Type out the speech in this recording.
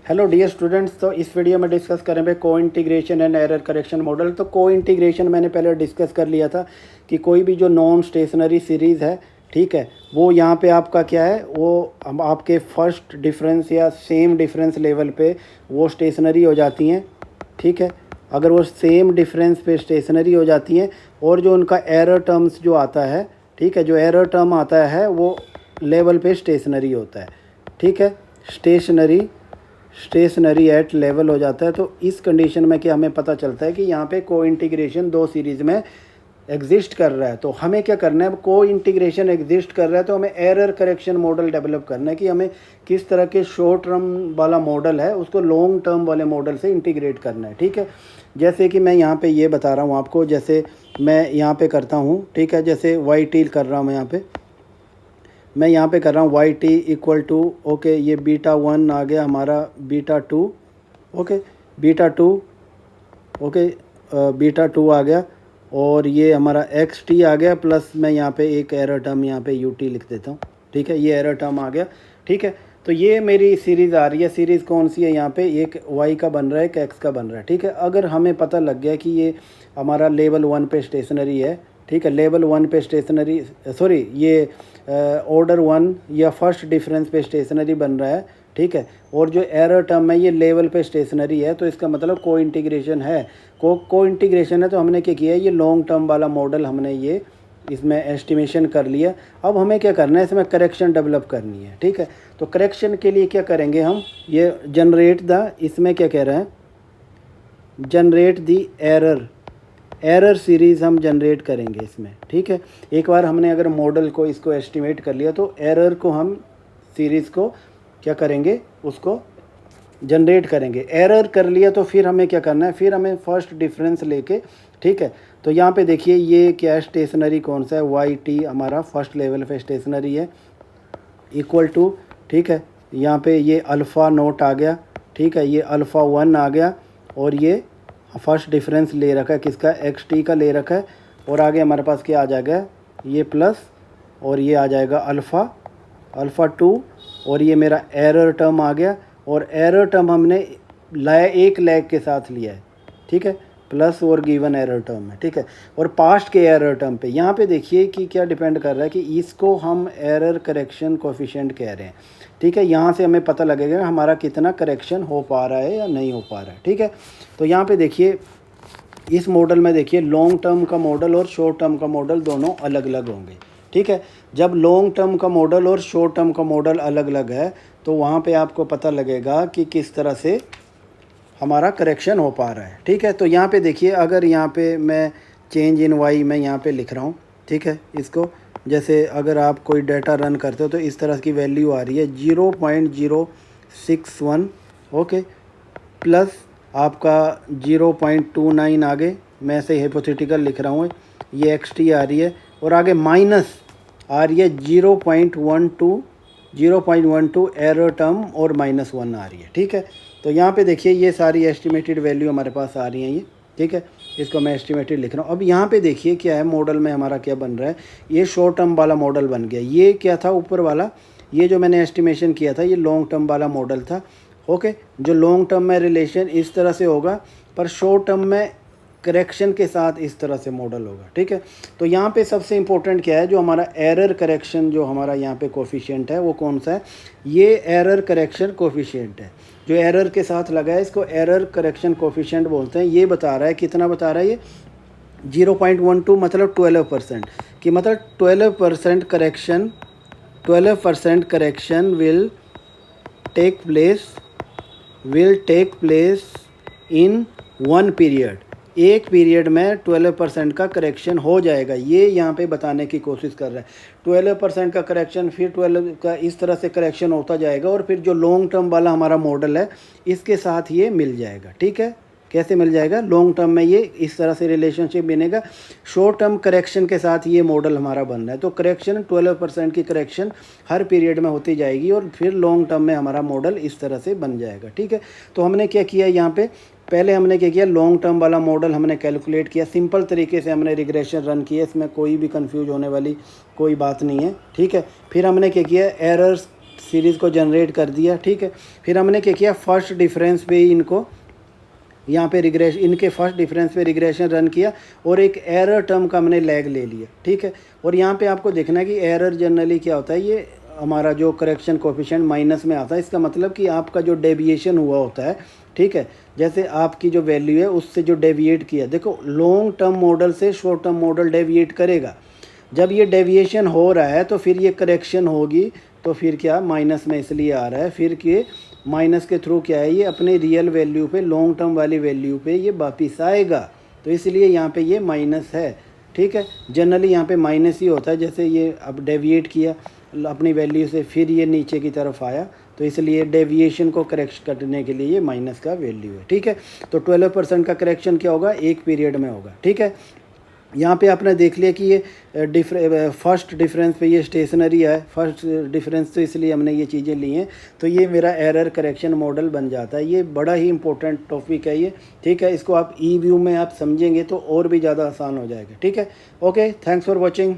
Hello dear students, तो इस video में डिस्कस करेंगे को integration and error correction model. तो को इंटीग्रेशन मैंने पहले डिस्कस कर लिया था कि कोई भी जो नॉन स्टेशनरी सीरीज़ है, ठीक है, वो यहाँ पे आपका क्या है, वो आपके फर्स्ट डिफरेंस या सेम डिफरेंस लेवल पे वो स्टेशनरी हो जाती हैं। ठीक है, अगर वो सेम डिफरेंस पे स्टेशनरी हो जाती हैं और जो उनका एरर टर्म्स जो आता है, ठीक है, जो एरर टर्म आता है वो लेवल पे स्टेशनरी होता है। ठीक है, स्टेशनरी एट लेवल हो जाता है। तो इस कंडीशन में क्या हमें पता चलता है कि यहाँ पे को इंटीग्रेशन दो सीरीज़ में एग्जिस्ट कर रहा है। तो हमें क्या करना है, को इंटीग्रेशन एग्जिस्ट कर रहा है तो हमें एरर करेक्शन मॉडल डेवलप करना है कि हमें किस तरह के शॉर्ट टर्म वाला मॉडल है उसको लॉन्ग टर्म वाले मॉडल से इंटीग्रेट करना है। ठीक है, जैसे कि मैं यहाँ पे ये बता रहा हूँ आपको, जैसे मैं यहाँ पे करता हूँ, ठीक है, जैसे वाई टी कर रहा हूँ मैं यहाँ पे कर रहा हूँ Y T equal to, okay, ये बीटा 1 आ गया हमारा, beta 2, okay, beta 2, okay, beta 2 आ गया, और ये हमारा एक्स टी आ गया, प्लस मैं यहाँ पे एक एरर टर्म यहाँ पे यू टी लिख देता हूँ। ठीक है, ये एरर टर्म आ गया। ठीक है, तो ये मेरी सीरीज़ आ रही है। सीरीज़ कौन सी है, यहाँ पे एक वाई का बन रहा है, एक एक्स का बन रहा है। ठीक है, अगर हमें पता लग गया कि ये हमारा लेवल 1 पे स्टेशनरी है, ठीक है, लेवल 1 पे स्टेशनरी, सॉरी, ये ऑर्डर 1 या फर्स्ट डिफरेंस पे स्टेशनरी बन रहा है, ठीक है, और जो एरर टर्म है ये लेवल पे स्टेशनरी है, तो इसका मतलब को इंटीग्रेशन है। को इंटीग्रेशन है तो हमने क्या किया है, ये लॉन्ग टर्म वाला मॉडल हमने ये इसमें एस्टिमेशन कर लिया। अब हमें क्या करना है, इसमें करेक्शन डेवलप करनी है। ठीक है, तो करेक्शन के लिए क्या करेंगे हम, ये जनरेट द, इसमें क्या कह रहे हैं, जनरेट दी एरर सीरीज़ हम जनरेट करेंगे इसमें। ठीक है, एक बार हमने अगर मॉडल को इसको एस्टिमेट कर लिया तो एरर को हम सीरीज़ को क्या करेंगे, उसको जनरेट करेंगे। एरर कर लिया तो फिर हमें क्या करना है, फिर हमें फर्स्ट डिफरेंस लेके, ठीक है, तो यहाँ पे देखिए ये क्या है, स्टेशनरी कौन सा है, वाई टी हमारा फर्स्ट लेवल पे स्टेशनरी है, इक्वल टू, ठीक है, यहाँ पे ये अल्फ़ा नोट आ गया, ठीक है, ये अल्फ़ा 1 आ गया, और ये फर्स्ट डिफरेंस ले रखा है किसका, एक्स टी का ले रखा है, और आगे हमारे पास क्या आ जाएगा, ये प्लस, और ये आ जाएगा अल्फ़ा 2, और ये मेरा एरर टर्म आ गया, और एरर टर्म हमने एक लैग के साथ लिया है। ठीक है, प्लस और गिवन एरर टर्म है। ठीक है, और पास्ट के एरर टर्म पे यहाँ पे देखिए कि क्या डिपेंड कर रहा है कि इसको हम एरर करेक्शन कोफिशिएंट कह रहे हैं। ठीक है, यहाँ से हमें पता लगेगा हमारा कितना करेक्शन हो पा रहा है या नहीं हो पा रहा है। ठीक है, तो यहाँ पे देखिए इस मॉडल में देखिए लॉन्ग टर्म का मॉडल और शॉर्ट टर्म का मॉडल दोनों अलग अलग होंगे। ठीक है, जब लॉन्ग टर्म का मॉडल और शॉर्ट टर्म का मॉडल अलग अलग है तो वहाँ पे आपको पता लगेगा कि किस तरह से हमारा करेक्शन हो पा रहा है। ठीक है, तो यहाँ पे देखिए अगर यहाँ पे मैं चेंज इन वाई मैं यहाँ पे लिख रहा हूँ, ठीक है, इसको जैसे अगर आप कोई डाटा रन करते हो तो इस तरह की वैल्यू आ रही है 0.061, ओके, प्लस आपका 0.29 आगे मैं ऐसे हाइपोथेटिकल लिख रहा हूँ, ये एक्स टी आ रही है, और आगे माइनस आ रही है 0.12 एरर टर्म और -1 आ रही है। ठीक है, तो यहाँ पे देखिए ये सारी एस्टिमेटेड वैल्यू हमारे पास आ रही हैं ये। ठीक है, इसको मैं एस्टिमेटेड लिख रहा हूँ। अब यहाँ पे देखिए क्या है, मॉडल में हमारा क्या बन रहा है, ये शॉर्ट टर्म वाला मॉडल बन गया। ये क्या था ऊपर वाला, ये जो मैंने एस्टिमेशन किया था ये लॉन्ग टर्म वाला मॉडल था। ओके, जो लॉन्ग टर्म में रिलेशन इस तरह से होगा, पर शॉर्ट टर्म में करेक्शन के साथ इस तरह से मॉडल होगा। ठीक है, तो यहाँ पे सबसे इम्पोर्टेंट क्या है, जो हमारा एरर करेक्शन जो हमारा यहाँ पे कोफिशिएंट है वो कौन सा है, ये एरर करेक्शन कोफिशिएंट है। जो एरर के साथ लगा है इसको एरर करेक्शन कोफिशिएंट बोलते हैं। ये बता रहा है, कितना बता रहा है ये, 0.12 मतलब 12% कि मतलब 12% correction will take place in one period. एक पीरियड में 12% का करेक्शन हो जाएगा, ये यहाँ पे बताने की कोशिश कर रहा है। 12% का करेक्शन, फिर 12 का इस तरह से करेक्शन होता जाएगा, और फिर जो लॉन्ग टर्म वाला हमारा मॉडल है इसके साथ ये मिल जाएगा। ठीक है, कैसे मिल जाएगा, लॉन्ग टर्म में ये इस तरह से रिलेशनशिप बनेगा, शॉर्ट टर्म करेक्शन के साथ ये मॉडल हमारा बन रहा है। तो करेक्शन 12% की करेक्शन हर पीरियड में होती जाएगी, और फिर लॉन्ग टर्म में हमारा मॉडल इस तरह से बन जाएगा। ठीक है, तो हमने क्या किया यहाँ पे, पहले हमने क्या किया, लॉन्ग टर्म वाला मॉडल हमने कैलकुलेट किया, सिंपल तरीके से हमने रिग्रेशन रन किया, इसमें कोई भी कंफ्यूज होने वाली कोई बात नहीं है। ठीक है, फिर हमने क्या किया, सीरीज़ को जनरेट कर दिया, ठीक है। फिर हमने क्या किया, फर्स्ट डिफरेंस पे ही इनको यहाँ पे इनके फर्स्ट डिफरेंस पे रिग्रेशन रन किया और एक एरर टर्म का हमने लैग ले लिया, ठीक है। और यहाँ पे आपको देखना है कि एरर जनरली क्या होता है, ये हमारा जो करेक्शन कोफिशिएंट माइनस में आता है। इसका मतलब कि आपका जो डेविएशन हुआ होता है, ठीक है, जैसे आपकी जो वैल्यू है उससे जो डेविएट किया, देखो लॉन्ग टर्म मॉडल से शॉर्ट टर्म मॉडल डेविएट करेगा। जब ये डेविएशन हो रहा है तो फिर ये करेक्शन होगी, तो फिर क्या माइनस में इसलिए आ रहा है, फिर कि माइनस के थ्रू क्या है, ये अपने रियल वैल्यू पे, लॉन्ग टर्म वाली वैल्यू पे ये वापिस आएगा, तो इसलिए यहाँ पे ये माइनस है, ठीक है। जनरली यहाँ पे माइनस ही होता है, जैसे ये अब डेविएट किया अपनी वैल्यू से, फिर ये नीचे की तरफ आया, तो इसलिए डेविएशन को करेक्ट करने के लिए ये माइनस का वैल्यू है, ठीक है। तो 12% का करेक्शन क्या होगा, एक पीरियड में होगा, ठीक है। यहाँ पे आपने देख लिया कि ये फर्स्ट डिफरेंस पे ये स्टेशनरी है, फर्स्ट डिफरेंस, तो इसलिए हमने ये चीज़ें ली हैं, तो ये मेरा एरर करेक्शन मॉडल बन जाता है। ये बड़ा ही इंपॉर्टेंट टॉपिक है ये, ठीक है। इसको आप ई व्यू में आप समझेंगे तो और भी ज़्यादा आसान हो जाएगा, ठीक है। Okay, thanks for watching.